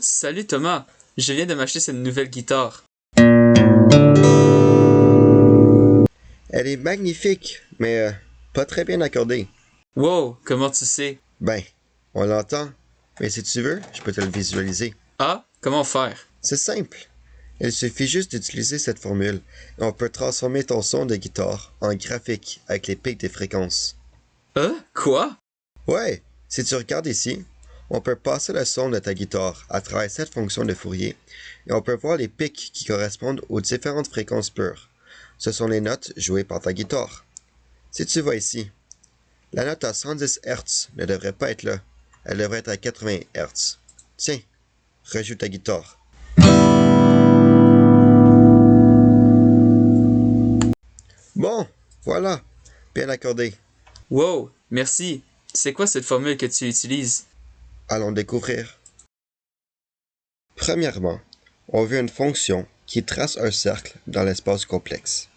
Salut Thomas, je viens de m'acheter cette nouvelle guitare. Elle est magnifique, mais pas très bien accordée. Wow, comment tu sais? Ben, on l'entend, mais si tu veux, je peux te le visualiser. Ah, comment faire? C'est simple. Il suffit juste d'utiliser cette formule et on peut transformer ton son de guitare en graphique avec les pics des fréquences. Quoi? Ouais, si tu regardes ici, on peut passer le son de ta guitare à travers cette fonction de Fourier et on peut voir les pics qui correspondent aux différentes fréquences pures. Ce sont les notes jouées par ta guitare. Si tu vois ici, la note à 110 Hz ne devrait pas être là. Elle devrait être à 80 Hz. Tiens, rejoue ta guitare. Bon, voilà, bien accordé. Wow, merci. C'est quoi cette formule que tu utilises? Allons découvrir. Premièrement, on veut une fonction qui trace un cercle dans l'espace complexe.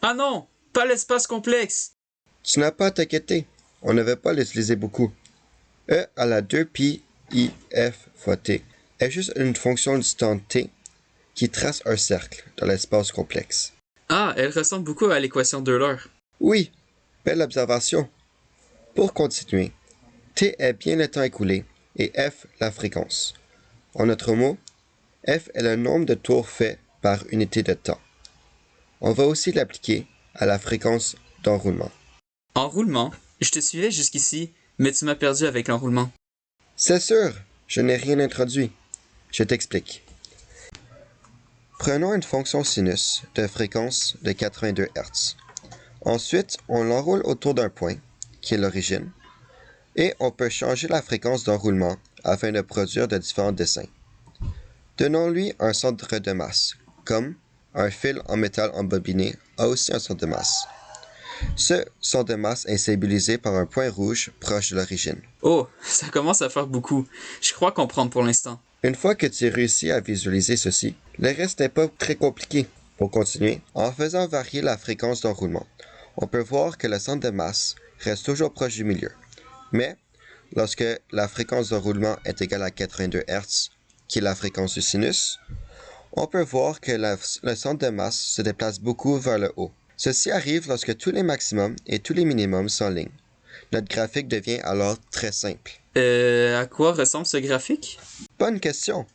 Ah non, pas l'espace complexe. Tu n'as pas à t'inquiéter, on ne veut pas l'utiliser beaucoup. E à la 2pi i f fois t est juste une fonction du temps t qui trace un cercle dans l'espace complexe. Ah, elle ressemble beaucoup à l'équation d'Euler. Oui, belle observation. Pour continuer, t est bien le temps écoulé et f la fréquence. En d'autres mots, f est le nombre de tours faits par unité de temps. On va aussi l'appliquer à la fréquence d'enroulement. Enroulement, je te suivais jusqu'ici, mais tu m'as perdu avec l'enroulement. C'est sûr, je n'ai rien introduit. Je t'explique. Prenons une fonction sinus de fréquence de 82 Hz. Ensuite, on l'enroule autour d'un point, qui est l'origine, et on peut changer la fréquence d'enroulement afin de produire de différents dessins. Donnons-lui un centre de masse, comme un fil en métal embobiné a aussi un centre de masse. Ce centre de masse est symbolisé par un point rouge proche de l'origine. Oh, ça commence à faire beaucoup. Je crois comprendre pour l'instant. Une fois que tu as réussi à visualiser ceci, le reste n'est pas très compliqué. Pour continuer, en faisant varier la fréquence d'enroulement, on peut voir que le centre de masse reste toujours proche du milieu. Mais, lorsque la fréquence d'enroulement est égale à 82 Hz, qui est la fréquence du sinus, on peut voir que le centre de masse se déplace beaucoup vers le haut. Ceci arrive lorsque tous les maximums et tous les minimums s'enlignent. Notre graphique devient alors très simple. À quoi ressemble ce graphique? Bonne question.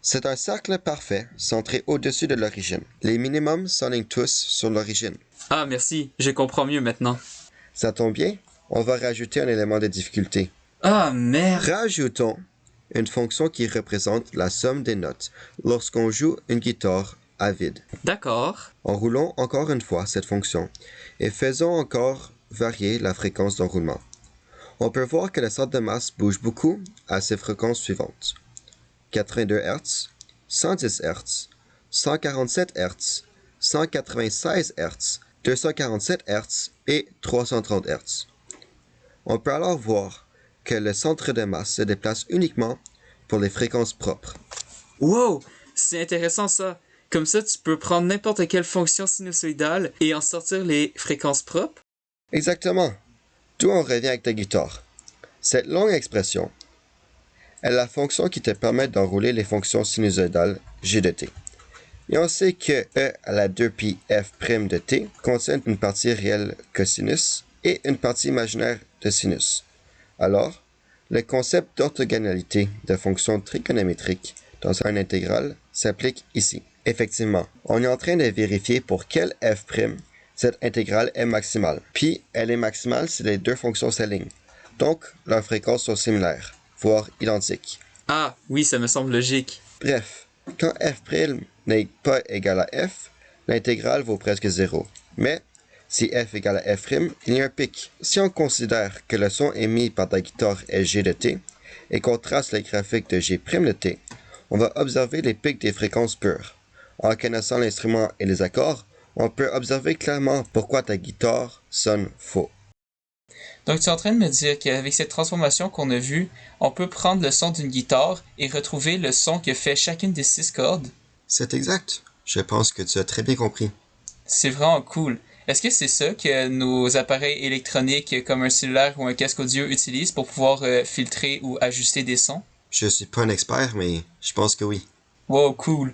C'est un cercle parfait, centré au-dessus de l'origine. Les minimums s'enlignent tous sur l'origine. Ah, merci, je comprends mieux maintenant. Ça tombe bien, on va rajouter un élément de difficulté. Ah, merde! Rajoutons une fonction qui représente la somme des notes lorsqu'on joue une guitare à vide. D'accord. Enroulons encore une fois cette fonction et faisons encore varier la fréquence d'enroulement. On peut voir que le centre de masse bouge beaucoup à ces fréquences suivantes. 82 Hz, 110 Hz, 147 Hz, 196 Hz, 247 Hz et 330 Hz. On peut alors voir que le centre de masse se déplace uniquement pour les fréquences propres. Wow! C'est intéressant ça. Comme ça, tu peux prendre n'importe quelle fonction sinusoïdale et en sortir les fréquences propres? Exactement. D'où on revient avec ta guitare. Cette longue expression est la fonction qui te permet d'enrouler les fonctions sinusoïdales g de t. Et on sait que e à la 2pi f' de t contient une partie réelle cosinus et une partie imaginaire de sinus. Alors, le concept d'orthogonalité de fonctions trigonométriques dans un intégral s'applique ici. Effectivement, on est en train de vérifier pour quelle f' cette intégrale est maximale. Puis, elle est maximale si les deux fonctions s'alignent. Donc, leurs fréquences sont similaires, voire identiques. Ah, oui, ça me semble logique. Bref, quand f' n'est pas égal à f, l'intégrale vaut presque 0. Mais, si f égale à f', il y a un pic. Si on considère que le son émis par ta guitare est g de t, et qu'on trace le graphique de g' de t, on va observer les pics des fréquences pures. En connaissant l'instrument et les accords, on peut observer clairement pourquoi ta guitare sonne faux. Donc tu es en train de me dire qu'avec cette transformation qu'on a vue, on peut prendre le son d'une guitare et retrouver le son que fait chacune des 6 cordes? C'est exact. Je pense que tu as très bien compris. C'est vraiment cool. Est-ce que c'est ça que nos appareils électroniques comme un cellulaire ou un casque audio utilisent pour pouvoir filtrer ou ajuster des sons? Je suis pas un expert, mais je pense que oui. Wow, cool.